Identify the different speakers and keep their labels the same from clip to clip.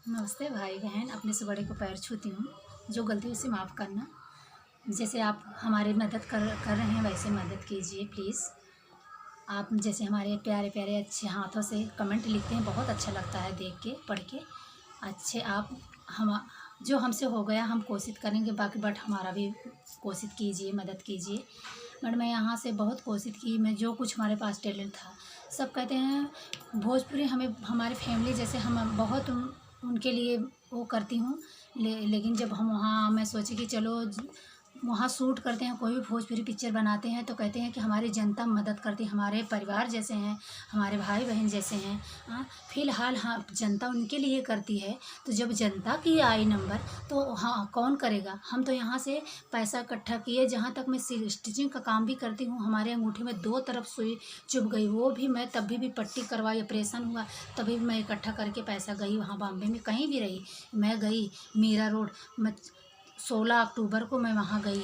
Speaker 1: नमस्ते भाई बहन, अपने से बड़े को पैर छूती हूँ। जो गलती उसे माफ़ करना। जैसे आप हमारी मदद कर रहे हैं वैसे मदद कीजिए प्लीज़। आप जैसे हमारे प्यारे प्यारे अच्छे हाथों से कमेंट लिखते हैं, बहुत अच्छा लगता है देख के पढ़ के। अच्छे आप हम जो हमसे हो गया हम कोशिश करेंगे बाकी, बट हमारा भी कोशिश कीजिए, मदद कीजिए। बट मैं यहाँ से बहुत कोशिश की, मैं जो कुछ हमारे पास टैलेंट था सब कहते हैं भोजपुरी हमें हमारे फैमिली जैसे हम बहुत उनके लिए वो करती हूँ। लेकिन जब हम वहाँ मैं सोची कि चलो वहाँ शूट करते हैं, कोई भी भोजपुरी पिक्चर बनाते हैं तो कहते हैं कि हमारी जनता मदद करती है, हमारे परिवार जैसे हैं, हमारे भाई बहन जैसे हैं। हाँ, फिलहाल हाँ जनता उनके लिए करती है, तो जब जनता की आई नंबर तो हाँ कौन करेगा। हम तो यहाँ से पैसा इकट्ठा किए, जहाँ तक मैं स्टिचिंग का काम भी करती हूँ, हमारे अंगूठे में 2 तरफ सुई चुभ गई, वो भी मैं तभी भी पट्टी करवाई, ऑपरेशन हुआ तभी भी मैं इकट्ठा करके पैसा गई वहाँ बॉम्बे में, कहीं भी रही मैं गई। मीरा रोड मैं 16 अक्टूबर को मैं वहाँ गई,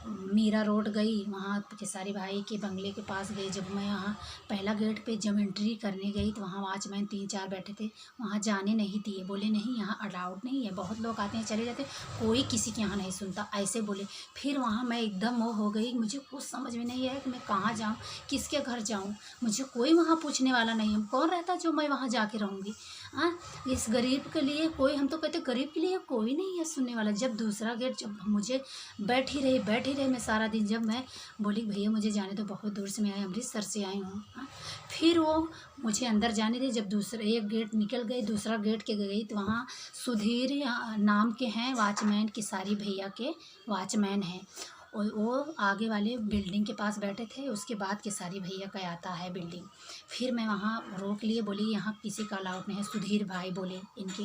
Speaker 1: मीरा रोड गई, वहाँ खेसारी भाई के बंगले के पास गई। जब मैं वहाँ पहला गेट पे जब एंट्री करने गई तो वहाँ वॉचमैन 3-4 बैठे थे, वहाँ जाने नहीं दिए, बोले नहीं यहाँ अलाउड नहीं है, बहुत लोग आते हैं चले जाते, कोई किसी के यहाँ नहीं सुनता, ऐसे बोले। फिर वहाँ मैं एकदम वो हो गई, मुझे कुछ समझ में नहीं आया कि मैं कहाँ जाऊँ, किसके घर जाऊँ। मुझे कोई वहाँ पूछने वाला नहीं है, कौन रहता जो मैं वहाँ जाके रहूँगी। हाँ, इस गरीब के लिए कोई, हम तो कहते गरीब के लिए कोई नहीं है सुनने वाला। जब दूसरा गेट जब मुझे बैठी रही मैं सारा दिन, जब मैं बोली भैया मुझे जाने दो, बहुत दूर से मैं आई, अमृतसर से आई हूँ। हाँ, फिर वो मुझे अंदर जाने दे, जब दूसरा एक गेट निकल गई, दूसरा गेट के गई तो वहाँ सुधीर नाम के हैं वॉचमैन, केसारी भैया के वॉचमैन हैं। और वो आगे वाले बिल्डिंग के पास बैठे थे, उसके बाद केसारी भैया का आता है बिल्डिंग। फिर मैं वहाँ रोक लिए, बोली यहाँ किसी का अलाउड नहीं है। सुधीर भाई बोले, इनके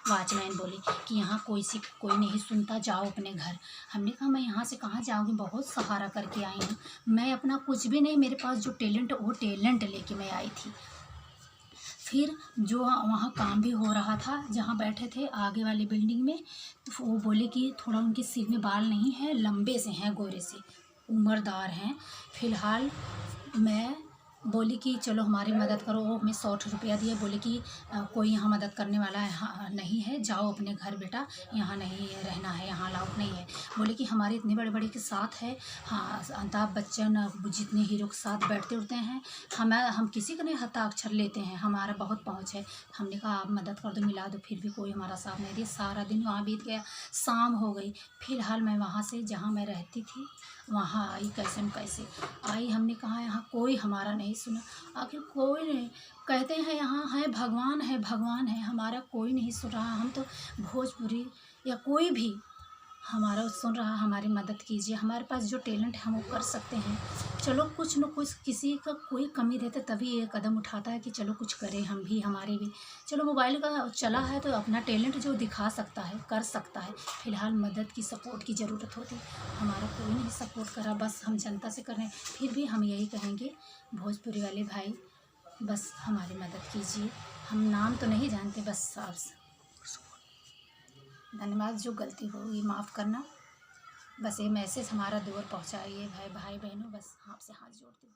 Speaker 1: वॉचमैन बोले कि यहाँ कोई नहीं सुनता, जाओ अपने घर। हमने कहा मैं यहाँ से कहाँ जाऊँगी, बहुत सहारा करके आई हूँ, मैं अपना कुछ भी नहीं, मेरे पास जो टैलेंट वो टैलेंट लेके मैं आई थी। फिर जो वहाँ काम भी हो रहा था, जहाँ बैठे थे आगे वाली बिल्डिंग में, तो वो बोले कि थोड़ा उनके सिर में बाल नहीं है, लंबे से हैं, गोरे से, उम्रदार हैं। फिलहाल मैं बोली कि चलो हमारी मदद करो, वो हमें 100 रुपया दिए, बोले कि कोई यहाँ मदद करने वाला है हाँ नहीं है, जाओ अपने घर बेटा, यहाँ नहीं रहना है, यहाँ अलाउड नहीं है। बोले कि हमारे इतने बड़े बड़े के साथ है, हाँ अमिताभ बच्चन जितने हीरो के साथ बैठते उठते हैं, हम किसी का नहीं हस्ताक्षर लेते हैं, हमारा बहुत पहुँच है। हमने कहा आप मदद कर दो, मिला दो, फिर भी कोई हमारा साथ नहीं दिया। सारा दिन वहाँ बीत गया, शाम हो गई। फिलहाल मैं वहाँ से जहाँ मैं रहती थी वहाँ आई, कैसे न कैसे आई। हमने कहा यहाँ कोई हमारा नहीं सुना, आखिर कोई नहीं, कहते हैं यहाँ है भगवान, है भगवान है, हमारा कोई नहीं सुन रहा। हम तो भोजपुरी या कोई भी हमारा सुन रहा, हमारी मदद कीजिए, हमारे पास जो टैलेंट है हम वो कर सकते हैं। चलो कुछ न कुछ, किसी का कोई कमी रहता तभी ये कदम उठाता है कि चलो कुछ करें हम भी, हमारे भी। चलो मोबाइल का चला है तो अपना टैलेंट जो दिखा सकता है कर सकता है। फिलहाल मदद की, सपोर्ट की ज़रूरत होती, हमारा कोई नहीं सपोर्ट करा, बस हम जनता से कर रहे हैं। फिर भी हम यही कहेंगे भोजपुरी वाले भाई, बस हमारी मदद कीजिए। हम नाम तो नहीं जानते, बस आप धन्यवाद। जो गलती होगी माफ़ करना, बस ये मैसेज हमारा दूर पहुंचाइए भाई बहनों, बस आपसे हाथ जोड़ती हूँ।